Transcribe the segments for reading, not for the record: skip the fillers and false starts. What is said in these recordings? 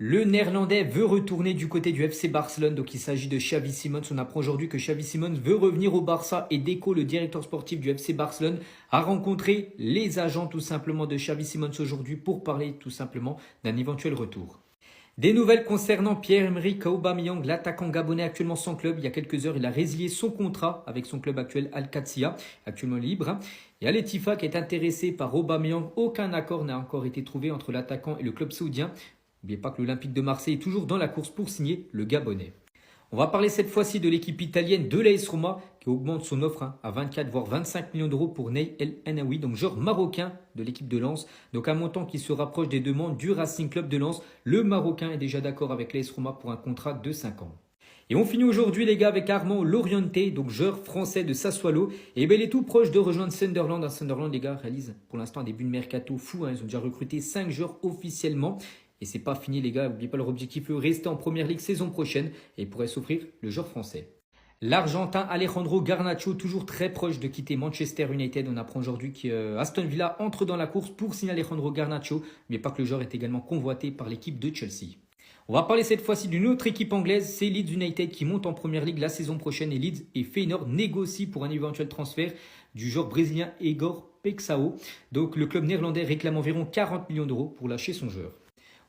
Le Néerlandais veut retourner du côté du FC Barcelone, donc il s'agit de Xavi Simons. On apprend aujourd'hui que Xavi Simons veut revenir au Barça et Deco, le directeur sportif du FC Barcelone, a rencontré les agents tout simplement de Xavi Simons aujourd'hui pour parler tout simplement d'un éventuel retour. Des nouvelles concernant Pierre-Emerick Aubameyang, l'attaquant gabonais actuellement sans club. Il y a quelques heures, il a résilié son contrat avec son club actuel Al-Qadsiya, actuellement libre. Il y a l'Etifa qui est intéressé par Aubameyang. Aucun accord n'a encore été trouvé entre l'attaquant et le club saoudien. N'oubliez pas que l'Olympique de Marseille est toujours dans la course pour signer le Gabonais. On va parler cette fois-ci de l'équipe italienne de l'AS Roma qui augmente son offre à 24 voire 25 millions d'euros pour Ney El Hennaoui, donc joueur marocain de l'équipe de Lens. Donc un montant qui se rapproche des demandes du Racing Club de Lens. Le Marocain est déjà d'accord avec l'AS Roma pour un contrat de 5 ans. Et on finit aujourd'hui les gars avec Armand Loriente, donc joueur français de Sassuolo. Et il est tout proche de rejoindre Sunderland. Sunderland les gars réalise pour l'instant un début de mercato fou. Ils ont déjà recruté 5 joueurs officiellement. Et c'est pas fini les gars, n'oubliez pas leur objectif, rester en première ligue saison prochaine et pourrait s'offrir le joueur français. L'Argentin Alejandro Garnacho, toujours très proche de quitter Manchester United. On apprend aujourd'hui qu'Aston Villa entre dans la course pour signer Alejandro Garnacho, mais pas que le joueur est également convoité par l'équipe de Chelsea. On va parler cette fois-ci d'une autre équipe anglaise, c'est Leeds United qui monte en première ligue la saison prochaine et Leeds et Feyenoord négocient pour un éventuel transfert du joueur brésilien Igor Peixao. Donc le club néerlandais réclame environ 40 millions d'euros pour lâcher son joueur.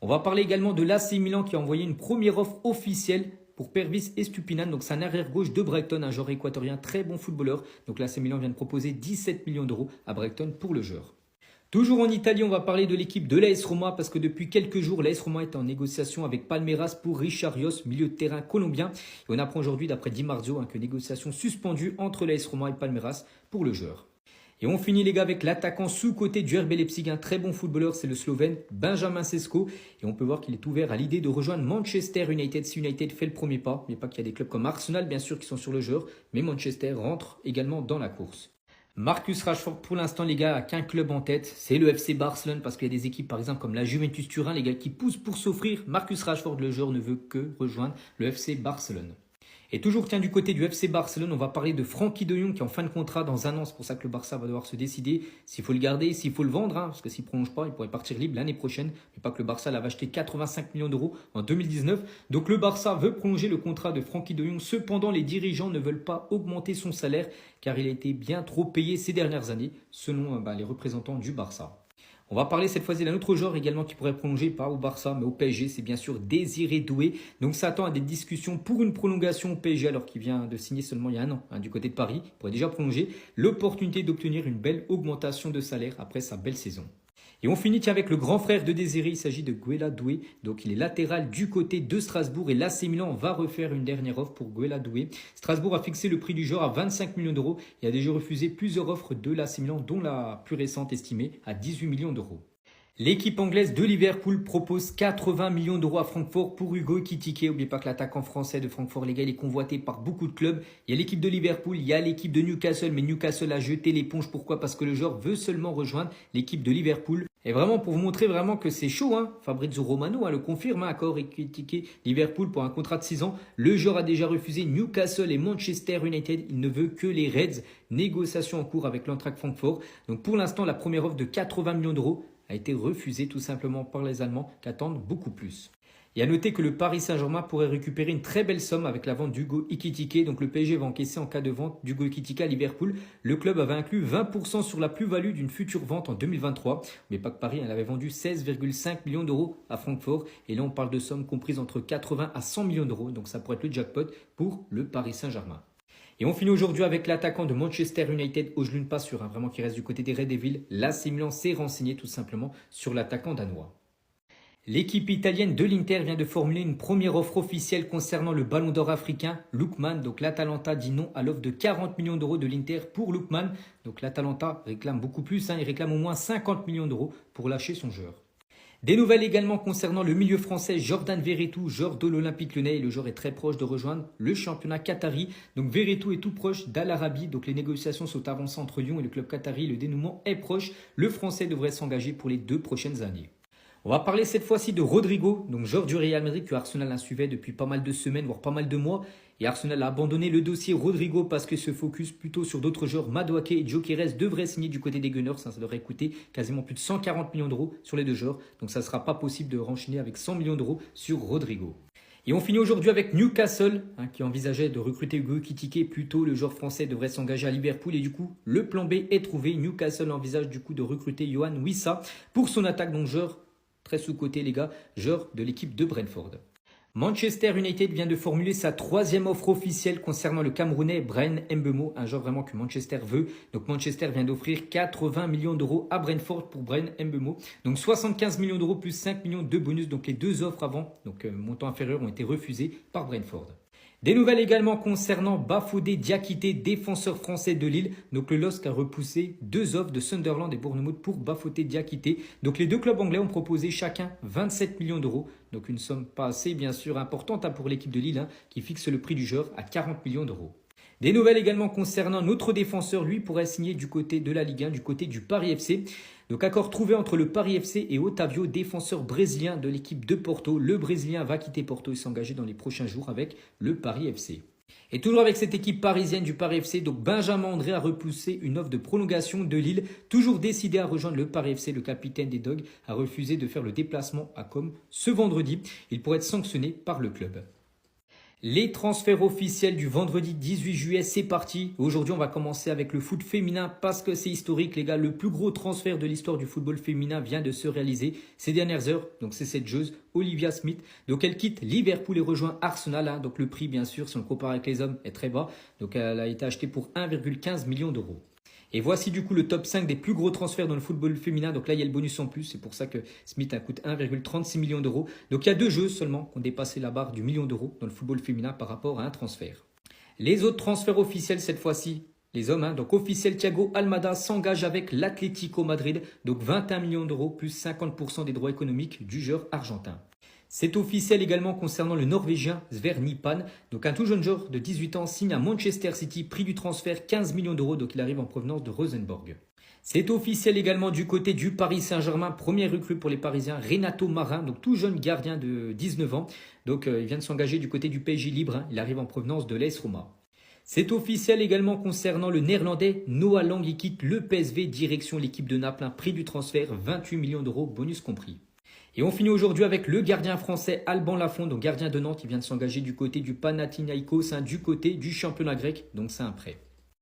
On va parler également de l'AC Milan qui a envoyé une première offre officielle pour Pervis Estupinan. Donc c'est un arrière-gauche de Brighton, un joueur équatorien très bon footballeur. Donc l'AC Milan vient de proposer 17 millions d'euros à Brighton pour le joueur. Toujours en Italie, on va parler de l'équipe de l'AS Roma parce que depuis quelques jours, l'AS Roma est en négociation avec Palmeiras pour Richard Rios, milieu de terrain colombien. Et on apprend aujourd'hui, d'après Di Marzio, que négociation suspendue entre l'AS Roma et Palmeiras pour le joueur. Et on finit les gars avec l'attaquant sous-côté du RB Leipzig, un très bon footballeur, c'est le Slovène Benjamin Sesko. Et on peut voir qu'il est ouvert à l'idée de rejoindre Manchester United si United fait le premier pas. Mais pas qu'il y a des clubs comme Arsenal bien sûr qui sont sur le joueur, mais Manchester rentre également dans la course. Marcus Rashford pour l'instant les gars a qu'un club en tête, c'est le FC Barcelone parce qu'il y a des équipes par exemple comme la Juventus Turin les gars qui poussent pour s'offrir. Marcus Rashford le joueur ne veut que rejoindre le FC Barcelone. Et toujours tiens du côté du FC Barcelone, on va parler de Frenkie de Jong qui est en fin de contrat dans un an. C'est pour ça que le Barça va devoir se décider s'il faut le garder, s'il faut le vendre. Parce que s'il ne prolonge pas, il pourrait partir libre l'année prochaine. Mais pas que le Barça l'avait acheté 85 millions d'euros en 2019. Donc le Barça veut prolonger le contrat de Frenkie de Jong. Cependant, les dirigeants ne veulent pas augmenter son salaire car il a été bien trop payé ces dernières années selon les représentants du Barça. On va parler cette fois-ci d'un autre joueur également qui pourrait prolonger, pas au Barça, mais au PSG. C'est bien sûr Désiré Doué. Donc ça attend à des discussions pour une prolongation au PSG alors qu'il vient de signer seulement il y a un an du côté de Paris. Il pourrait déjà prolonger. L'opportunité d'obtenir une belle augmentation de salaire après sa belle saison. Et on finit avec le grand frère de Désiré, il s'agit de Guela Doué. Donc il est latéral du côté de Strasbourg et l'AC Milan va refaire une dernière offre pour Guela Doué. Strasbourg a fixé le prix du joueur à 25 millions d'euros et a déjà refusé plusieurs offres de l'AC Milan dont la plus récente estimée à 18 millions d'euros. L'équipe anglaise de Liverpool propose 80 millions d'euros à Francfort pour Hugo Ekitike. N'oubliez pas que l'attaquant français de Francfort, les gars, il est convoité par beaucoup de clubs. Il y a l'équipe de Liverpool, il y a l'équipe de Newcastle, mais Newcastle a jeté l'éponge. Pourquoi? Parce que le joueur veut seulement rejoindre l'équipe de Liverpool. Et vraiment, pour vous montrer vraiment que c'est chaud, Fabrizio Romano le confirme, accord Ekitike Liverpool pour un contrat de 6 ans. Le joueur a déjà refusé Newcastle et Manchester United. Il ne veut que les Reds. Négociation en cours avec l'Eintracht Francfort. Donc pour l'instant, la première offre de 80 millions d'euros a été refusée tout simplement par les Allemands qui attendent beaucoup plus. Et à noter que le Paris Saint-Germain pourrait récupérer une très belle somme avec la vente d'Hugo Ekitike. Donc le PSG va encaisser en cas de vente d'Hugo Ekitike à Liverpool. Le club avait inclus 20% sur la plus-value d'une future vente en 2023. Mais pas que Paris, elle avait vendu 16,5 millions d'euros à Francfort. Et là on parle de sommes comprises entre 80 à 100 millions d'euros. Donc ça pourrait être le jackpot pour le Paris Saint-Germain. Et on finit aujourd'hui avec l'attaquant de Manchester United, Ojlund Passur, vraiment qui reste du côté des Red Devils. L'AC Milan s'est renseigné tout simplement sur l'attaquant danois. L'équipe italienne de l'Inter vient de formuler une première offre officielle concernant le ballon d'or africain, Lookman. Donc l'Atalanta dit non à l'offre de 40 millions d'euros de l'Inter pour Lookman. Donc l'Atalanta réclame beaucoup plus, il réclame au moins 50 millions d'euros pour lâcher son joueur. Des nouvelles également concernant le milieu français Jordan Verretou, joueur de l'Olympique Lyonnais. Le joueur est très proche de rejoindre le championnat qatari. Donc Verretou est tout proche d'Al Arabi. Donc les négociations sont avancées entre Lyon et le club qatari. Le dénouement est proche. Le français devrait s'engager pour les 2 prochaines années. On va parler cette fois-ci de Rodrigo, donc joueur du Real Madrid que Arsenal suivait depuis pas mal de semaines, voire pas mal de mois. Et Arsenal a abandonné le dossier Rodrigo parce que se focus plutôt sur d'autres joueurs. Madueke et Gyökeres devraient signer du côté des Gunners. Ça devrait coûter quasiment plus de 140 millions d'euros sur les deux joueurs. Donc ça ne sera pas possible de renchaîner avec 100 millions d'euros sur Rodrigo. Et on finit aujourd'hui avec Newcastle, qui envisageait de recruter Hugo Ekitike. Plutôt, le joueur français devrait s'engager à Liverpool. Et du coup, le plan B est trouvé. Newcastle envisage du coup de recruter Yohan Wissa pour son attaque, donc joueur très sous-côté les gars, joueur de l'équipe de Brentford. Manchester United vient de formuler sa troisième offre officielle concernant le Camerounais Bryan Mbeumo, un joueur vraiment que Manchester veut. Donc Manchester vient d'offrir 80 millions d'euros à Brentford pour Bryan Mbeumo. Donc 75 millions d'euros plus 5 millions de bonus. Donc les deux offres avant, donc montant inférieur, ont été refusées par Brentford. Des nouvelles également concernant Bafodé Diakité, défenseur français de Lille. Donc le LOSC a repoussé deux offres de Sunderland et Bournemouth pour Bafodé Diakité. Donc les deux clubs anglais ont proposé chacun 27 millions d'euros. Donc une somme pas assez bien sûr importante pour l'équipe de Lille qui fixe le prix du joueur à 40 millions d'euros. Des nouvelles également concernant notre défenseur, lui pourrait signer du côté de la Ligue 1, du côté du Paris FC. Donc accord trouvé entre le Paris FC et Otavio, défenseur brésilien de l'équipe de Porto. Le Brésilien va quitter Porto et s'engager dans les prochains jours avec le Paris FC. Et toujours avec cette équipe parisienne du Paris FC, donc Benjamin André a repoussé une offre de prolongation de Lille. Toujours décidé à rejoindre le Paris FC, le capitaine des Dogs a refusé de faire le déplacement à Com ce vendredi. Il pourrait être sanctionné par le club. Les transferts officiels du vendredi 18 juillet, c'est parti. Aujourd'hui, on va commencer avec le foot féminin parce que c'est historique, les gars. Le plus gros transfert de l'histoire du football féminin vient de se réaliser ces dernières heures. Donc, c'est cette joueuse, Olivia Smith. Donc, elle quitte Liverpool et rejoint Arsenal. Donc, le prix, bien sûr, si on le compare avec les hommes, est très bas. Donc, elle a été achetée pour 1,15 million d'euros. Et voici du coup le top 5 des plus gros transferts dans le football féminin. Donc là, il y a le bonus en plus. C'est pour ça que Smith coûte 1,36 million d'euros. Donc il y a deux jeux seulement qui ont dépassé la barre du million d'euros dans le football féminin par rapport à un transfert. Les autres transferts officiels cette fois-ci, les hommes. Donc officiel, Thiago Almada s'engage avec l'Atlético Madrid. Donc 21 millions d'euros plus 50% des droits économiques du joueur argentin. C'est officiel également concernant le Norvégien Sverre Nipan. Donc un tout jeune joueur de 18 ans signe à Manchester City, prix du transfert 15 millions d'euros. Donc il arrive en provenance de Rosenborg. C'est officiel également du côté du Paris Saint-Germain. Première recrue pour les Parisiens, Renato Marin, donc tout jeune gardien de 19 ans. Donc il vient de s'engager du côté du PSG Libre. Il arrive en provenance de l'AS Roma. C'est officiel également concernant le néerlandais Noah Lang. Il quitte le PSV direction l'équipe de Naples. Prix du transfert 28 millions d'euros, bonus compris. Et on finit aujourd'hui avec le gardien français Alban Lafont, donc gardien de Nantes. Il vient de s'engager du côté du Panathinaïkos, du côté du championnat grec. Donc c'est un prêt.